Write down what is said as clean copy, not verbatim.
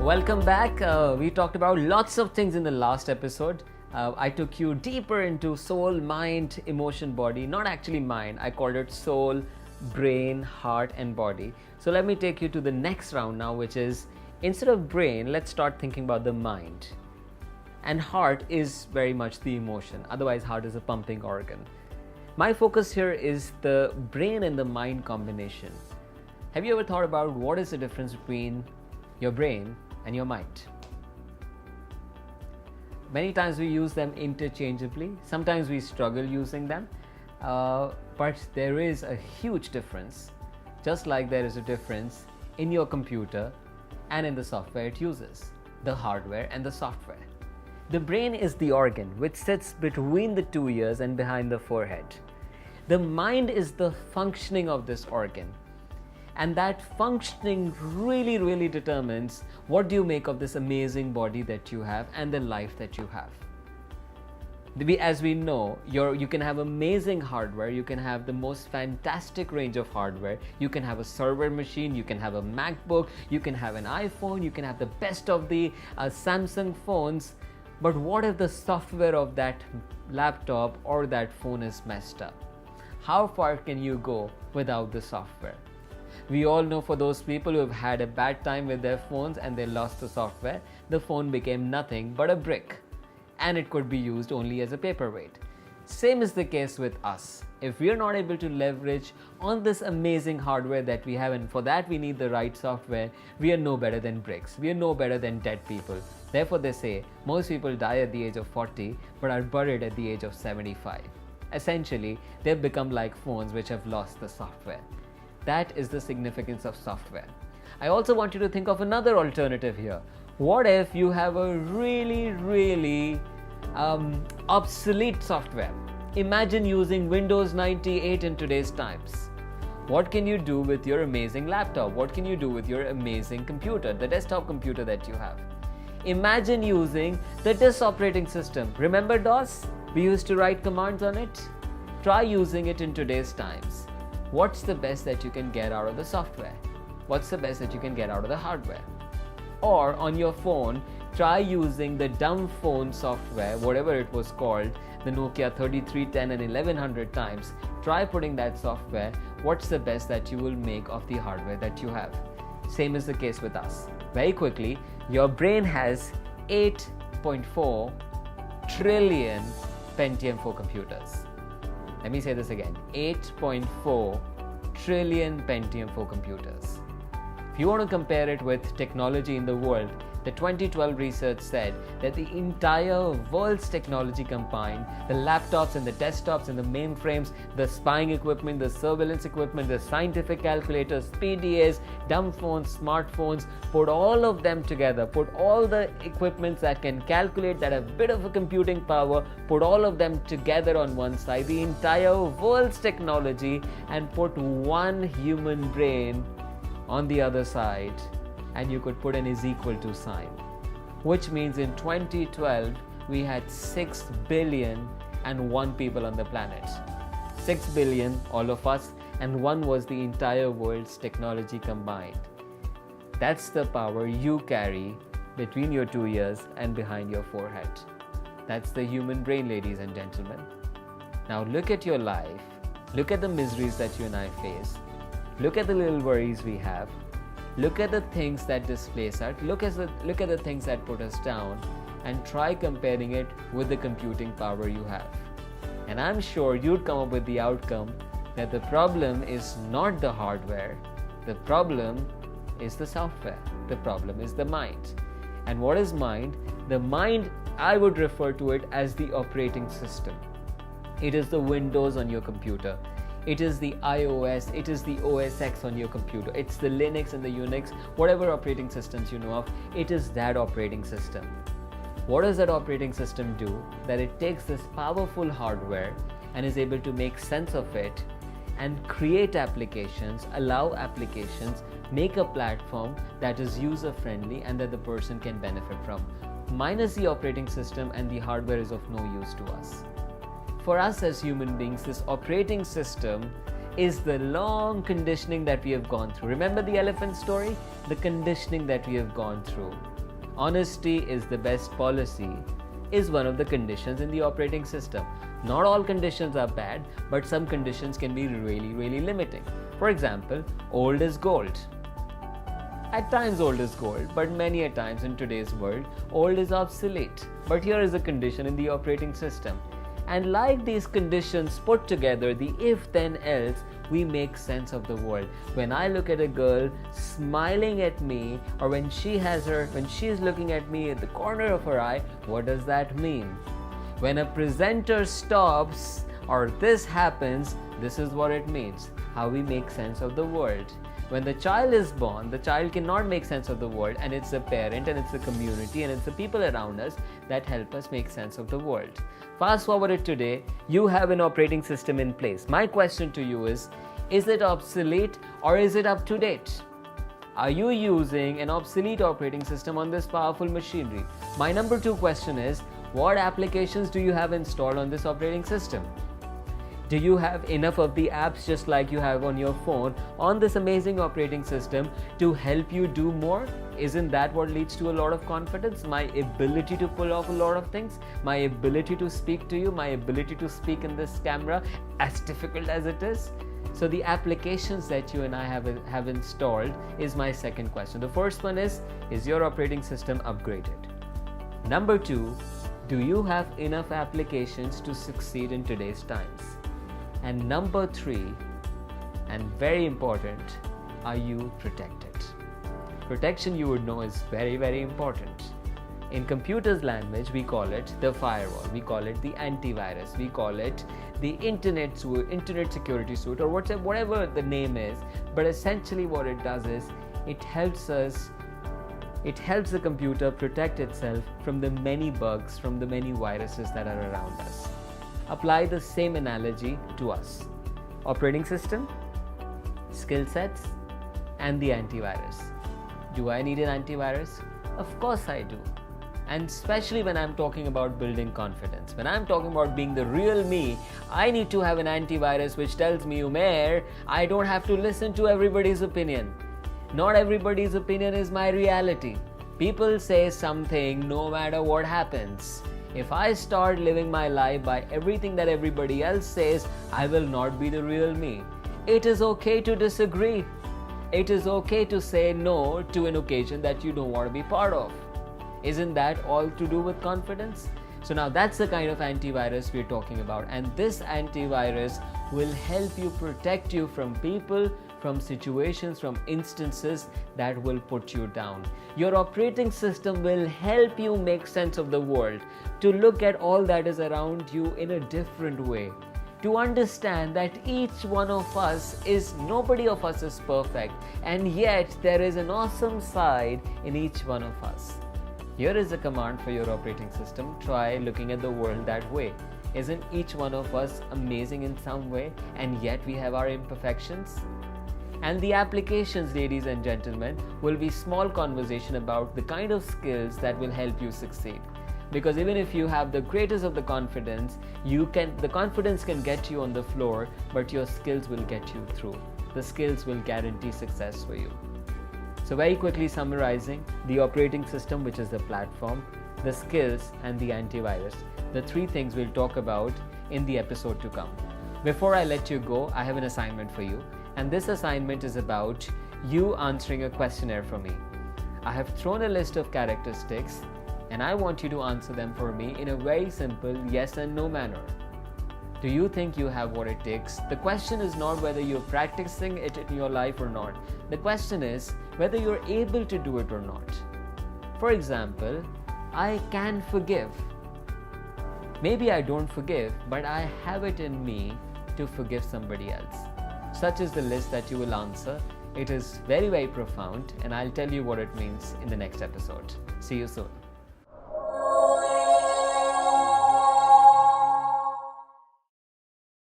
Welcome back. We talked about lots of things in the last episode. I took you deeper into soul, mind, emotion, body. Not actually mind, I called it soul, brain, heart, and body. So let me take you to the next round now, which is instead of brain, let's start thinking about the mind. And heart is very much the emotion, otherwise, heart is a pumping organ. My focus here is the brain and the mind combination. Have you ever thought about what is the difference between your brain and your mind? Many times we use them interchangeably. Sometimes we struggle using them, but there is a huge difference, just like there is a difference in your computer and in the software it uses, the hardware and the software. The brain is the organ which sits between the 2 ears and behind the forehead. The mind is the functioning of this organ. And that functioning really determines what do you make of this amazing body that you have and the life that you have. As we know, you can have amazing hardware, you can have the most fantastic range of hardware, you can have a server machine, you can have a MacBook, you can have an iPhone, you can have the best of the Samsung phones, but what if the software of that laptop or that phone is messed up? How far can you go without the software? We all know for those people who have had a bad time with their phones and they lost the software, the phone became nothing but a brick, and it could be used only as a paperweight. Same is the case with us. If we are not able to leverage on this amazing hardware that we have, and for that we need the right software, we are no better than bricks. We are no better than dead people. Therefore they say most people die at the age of 40 but are buried at the age of 75. Essentially, they've become like phones which have lost the software. That is the significance of software. I also want you to think of another alternative here. What if you have a really obsolete software? Imagine using Windows 98 in today's times. What can you do with your amazing laptop? What can you do with your amazing computer, the desktop computer that you have? Imagine using the DOS operating system. Remember DOS? We used to write commands on it. Try using it in today's times. What's the best that you can get out of the software? What's the best that you can get out of the hardware? Or on your phone, try using the dumb phone software, whatever it was called, the Nokia 3310 and 1100 times. Try putting that software. What's the best that you will make of the hardware that you have? Same is the case with us. Very quickly, your brain has 8.4 trillion Pentium 4 computers. Let me say this again, 8.4 trillion Pentium 4 computers. If you want to compare it with technology in the world, the 2012 research said that the entire world's technology combined, the laptops and the desktops and the mainframes, the spying equipment, the surveillance equipment, the scientific calculators, PDAs, dumb phones, smartphones, put all of them together, put all the equipments that can calculate, that have a bit of a computing power, put all of them together on one side, the entire world's technology, and put one human brain on the other side, and you could put an is equal to sign, which means in 2012 we had 6 billion and 1 people on the planet. 6 billion, all of us, and 1 was the entire world's technology combined. That's the power you carry between your 2 ears and behind your forehead. That's the human brain, ladies and gentlemen. Now look at your life, look at the miseries that you and I face, look at the little worries we have, look at the things that displace us, look at the things that put us down, and try comparing it with the computing power you have. And I'm sure you'd come up with the outcome that the problem is not the hardware, the problem is the software, the problem is the mind. And what is mind? The mind, I would refer to it as the operating system. It is the Windows on your computer. It is the iOS, it is the OS X on your computer, it's the Linux and the Unix, whatever operating systems you know of, it is that operating system. What does that operating system do? That it takes this powerful hardware and is able to make sense of it and create applications, allow applications, make a platform that is user-friendly and that the person can benefit from. Minus the operating system and the hardware is of no use to us. For us as human beings, this operating system is the long conditioning that we have gone through. Remember the elephant story? The conditioning that we have gone through. Honesty is the best policy is one of the conditions in the operating system. Not all conditions are bad, but some conditions can be really, really limiting. For example, old is gold. At times old is gold, but many a times in today's world, old is obsolete. But here is a condition in the operating system. And like these conditions put together, the if then else, we make sense of the world. When I look at a girl smiling at me, or when she is looking at me at the corner of her eye, what does that mean? When a presenter stops or this happens, this is what it means. How we make sense of the world. When the child is born, the child cannot make sense of the world, and it's the parent and it's the community and it's the people around us that help us make sense of the world. Fast forward it today, you have an operating system in place. My question to you is it obsolete or is it up to date? Are you using an obsolete operating system on this powerful machinery? My number 2 question is, what applications do you have installed on this operating system? Do you have enough of the apps just like you have on your phone on this amazing operating system to help you do more? Isn't that what leads to a lot of confidence? My ability to pull off a lot of things, my ability to speak to you, my ability to speak in this camera, as difficult as it is. So the applications that you and I have installed is my second question. The first one is your operating system upgraded? Number 2, do you have enough applications to succeed in today's times? And number 3, and very important, are you protected? Protection, you would know, is very, very important. In computers language, we call it the firewall, we call it the antivirus, we call it the internet security suite, or whatever the name is. But essentially what it does is it helps the computer protect itself from the many bugs, from the many viruses that are around us. Apply the same analogy to us. Operating system, skill sets, and the antivirus. Do I need an antivirus? Of course I do. And especially when I'm talking about building confidence. When I'm talking about being the real me, I need to have an antivirus which tells me, Umair, I don't have to listen to everybody's opinion. Not everybody's opinion is my reality. People say something no matter what happens. If I start living my life by everything that everybody else says, I will not be the real me. It is okay to disagree. It is okay to say no to an occasion that you don't want to be part of. Isn't that all to do with confidence? So now that's the kind of antivirus we're talking about, and this antivirus will help you protect you from people, from situations, from instances that will put you down. Your operating system will help you make sense of the world, to look at all that is around you in a different way, to understand that each one of us nobody of us is perfect, and yet there is an awesome side in each one of us. Here is a command for your operating system. Try looking at the world that way. Isn't each one of us amazing in some way, and yet we have our imperfections? And the applications, ladies and gentlemen, will be small conversation about the kind of skills that will help you succeed. Because even if you have the greatest of the confidence, the confidence can get you on the floor, but your skills will get you through. The skills will guarantee success for you. So very quickly summarizing, the operating system, which is the platform, the skills, and the antivirus. The 3 things we'll talk about in the episode to come. Before I let you go, I have an assignment for you. And this assignment is about you answering a questionnaire for me. I have thrown a list of characteristics, and I want you to answer them for me in a very simple yes and no manner. Do you think you have what it takes? The question is not whether you're practicing it in your life or not. The question is whether you're able to do it or not. For example, I can forgive. Maybe I don't forgive, but I have it in me to forgive somebody else. Such is the list that you will answer. It is very, very profound, and I'll tell you what it means in the next episode. See you soon.